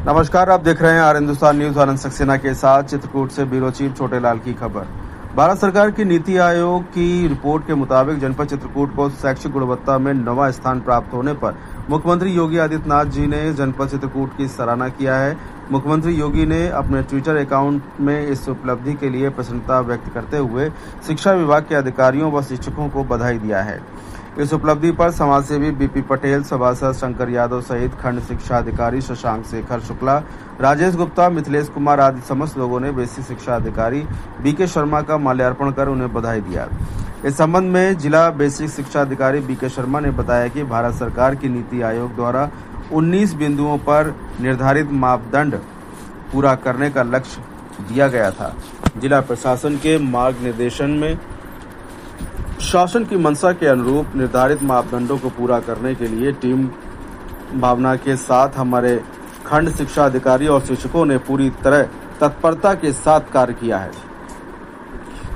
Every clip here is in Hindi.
नमस्कार, आप देख रहे हैं आर हिंदुस्तान न्यूज। आनंद सक्सेना के साथ चित्रकूट से ब्यूरो चीफ छोटेलाल की खबर। भारत सरकार की नीति आयोग की रिपोर्ट के मुताबिक जनपद चित्रकूट को शैक्षिक गुणवत्ता में 9वां स्थान प्राप्त होने पर मुख्यमंत्री योगी आदित्यनाथ जी ने जनपद चित्रकूट की सराहना किया है। मुख्यमंत्री योगी ने अपने ट्विटर अकाउंट में इस उपलब्धि के लिए प्रसन्नता व्यक्त करते हुए शिक्षा विभाग के अधिकारियों व शिक्षकों को बधाई दिया है। इस उपलब्धि पर समाजसेवी बीपी पटेल, सभासद शंकर यादव सहित खंड शिक्षा अधिकारी शशांक शेखर शुक्ला, राजेश गुप्ता, मिथिलेश कुमार आदि समस्त लोगों ने बेसिक शिक्षा अधिकारी बीके शर्मा का माल्यार्पण कर उन्हें बधाई दिया। इस संबंध में जिला बेसिक शिक्षा अधिकारी बीके शर्मा ने बताया कि भारत सरकार की नीति आयोग द्वारा 19 बिंदुओं पर निर्धारित मापदंड पूरा करने का लक्ष्य दिया गया था। जिला प्रशासन के मार्गनिर्देशन में शासन की मंशा के अनुरूप निर्धारित मापदंडों को पूरा करने के लिए टीम भावना के साथ हमारे खंड शिक्षा अधिकारी और शिक्षकों ने पूरी तरह तत्परता के साथ कार्य किया है।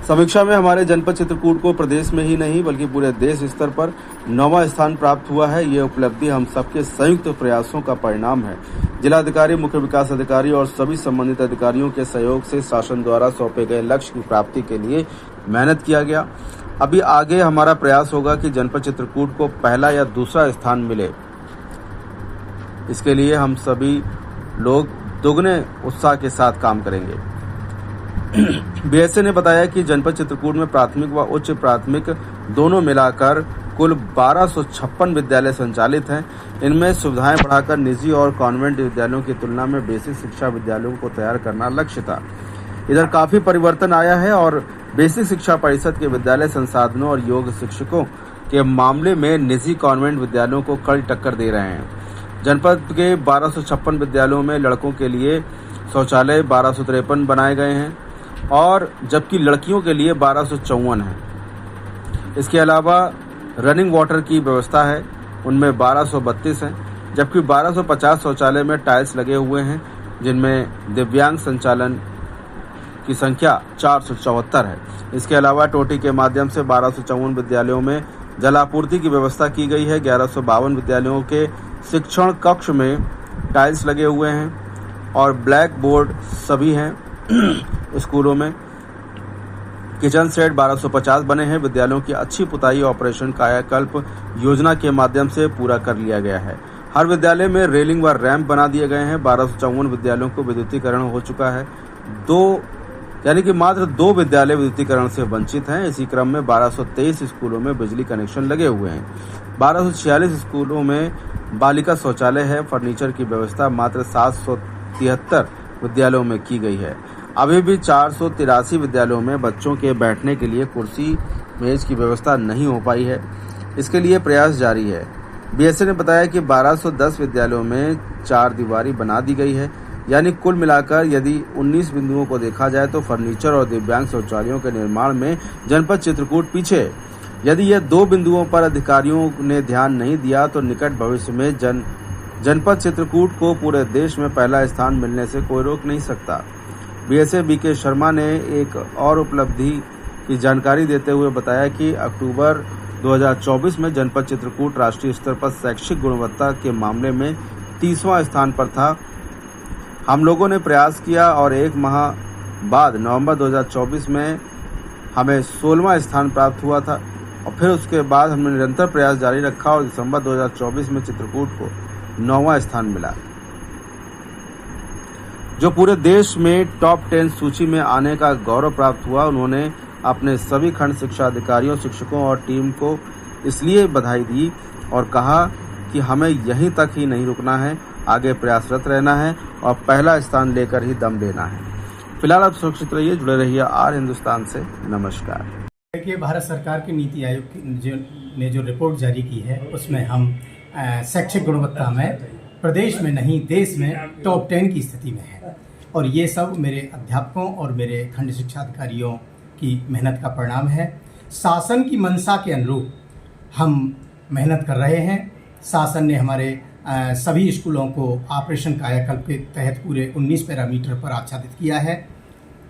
समीक्षा में हमारे जनपद चित्रकूट को प्रदेश में ही नहीं बल्कि पूरे देश स्तर पर 9वां स्थान प्राप्त हुआ है। ये उपलब्धि हम सबके संयुक्त प्रयासों का परिणाम है। जिलाधिकारी, मुख्य विकास अधिकारी और सभी संबंधित अधिकारियों के सहयोग से शासन द्वारा सौंपे गए लक्ष्य की प्राप्ति के लिए मेहनत किया गया। अभी आगे हमारा प्रयास होगा कि जनपद चित्रकूट को पहला या दूसरा स्थान मिले। इसके लिए हम सभी लोग दोगुने उत्साह के साथ काम करेंगे। बीएसए ने बताया कि जनपद चित्रकूट में प्राथमिक व उच्च प्राथमिक दोनों मिलाकर कुल 1256 विद्यालय संचालित हैं। इनमें सुविधाएं बढ़ाकर निजी और कॉन्वेंट विद्यालयों की तुलना में बेसिक शिक्षा विद्यालयों को तैयार करना लक्ष्य था। इधर काफी परिवर्तन आया है और बेसिक शिक्षा परिषद के विद्यालय संसाधनों और योग शिक्षकों के मामले में निजी कॉन्वेंट विद्यालयों को कड़ी टक्कर दे रहे हैं। जनपद के 1256 विद्यालयों में लड़कों के लिए शौचालय 1253 बनाए गए हैं और जबकि लड़कियों के लिए 1254 हैं। इसके अलावा रनिंग वाटर की व्यवस्था है, उनमें 1232 हैं, जबकि 1250 शौचालय में टाइल्स लगे हुए हैं, जिनमें दिव्यांग संचालन की संख्या 474 है। इसके अलावा टोटी के माध्यम से 1254 विद्यालयों में जलापूर्ति की व्यवस्था की गई है। 1152 विद्यालयों के शिक्षण कक्ष में टाइल्स लगे हुए हैं और ब्लैक बोर्ड सभी हैं। स्कूलों में किचन सेट 1250 बने हैं। विद्यालयों की अच्छी पुताई ऑपरेशन कायाकल्प योजना के माध्यम से पूरा कर लिया गया है। हर विद्यालय में रेलिंग व रैंप बना दिए गए हैं। 1254 विद्यालयों को विद्युतीकरण हो चुका है। यानी कि मात्र 2 विद्यालय विद्युतीकरण से वंचित हैं। इसी क्रम में 1223 स्कूलों में बिजली कनेक्शन लगे हुए हैं। 1246 स्कूलों में बालिका शौचालय है। फर्नीचर की व्यवस्था मात्र 773 विद्यालयों में की गई है। अभी भी 483 विद्यालयों में बच्चों के बैठने के लिए कुर्सी मेज की व्यवस्था नहीं हो पाई है। इसके लिए प्रयास जारी है। बीएसए ने बताया कि 1210 विद्यालयों में 4 दीवारी बना दी गई है। यानी कुल मिलाकर यदि 19 बिंदुओं को देखा जाए तो फर्नीचर और दिव्यांग शौचालयों के निर्माण में जनपद चित्रकूट पीछे है। यदि यह 2 बिंदुओं पर अधिकारियों ने ध्यान नहीं दिया तो निकट भविष्य में जनपद चित्रकूट को पूरे देश में पहला स्थान मिलने से कोई रोक नहीं सकता। बीएसए बीके शर्मा ने एक और उपलब्धि की जानकारी देते हुए बताया कि अक्टूबर 2024 में जनपद चित्रकूट राष्ट्रीय स्तर पर शैक्षिक गुणवत्ता के मामले में 30वां स्थान पर था। हम लोगों ने प्रयास किया और 1 माह बाद नवंबर 2024 में हमें 16वां स्थान प्राप्त हुआ था और फिर उसके बाद हमने निरंतर प्रयास जारी रखा और दिसंबर 2024 में चित्रकूट को 9वां स्थान मिला, जो पूरे देश में टॉप 10 सूची में आने का गौरव प्राप्त हुआ। उन्होंने अपने सभी खंड शिक्षा अधिकारियों, शिक्षकों और टीम को इसलिए बधाई दी और कहा कि हमें यहीं तक ही नहीं रुकना है, आगे प्रयासरत रहना है और पहला स्थान लेकर ही दम लेना है। फिलहाल आप सुरक्षित रहिए, जुड़े रहिए आर हिंदुस्तान से। नमस्कार। देखिए, भारत सरकार की नीति आयोग ने जो रिपोर्ट जारी की है उसमें हम शैक्षिक गुणवत्ता में प्रदेश में नहीं देश में टॉप 10 की स्थिति में है और ये सब मेरे अध्यापकों और मेरे खंड शिक्षा अधिकारियों की मेहनत का परिणाम है। शासन की मंशा के अनुरूप हम मेहनत कर रहे हैं। शासन ने हमारे सभी स्कूलों को ऑपरेशन कायाकल्प के तहत पूरे 19 पैरामीटर पर आच्छादित किया है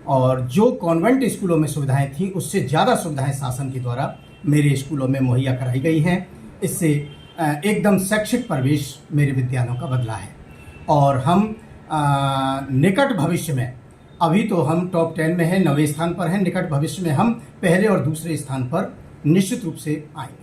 और जो कॉन्वेंट स्कूलों में सुविधाएं थी उससे ज़्यादा सुविधाएं शासन के द्वारा मेरे स्कूलों में मुहैया कराई गई हैं। इससे एकदम शैक्षिक परिवेश मेरे विद्यालयों का बदला है और हम निकट भविष्य में, अभी तो हम टॉप 10 में हैं, 9वें स्थान पर हैं, निकट भविष्य में हम पहले और दूसरे स्थान पर निश्चित रूप से आएंगे।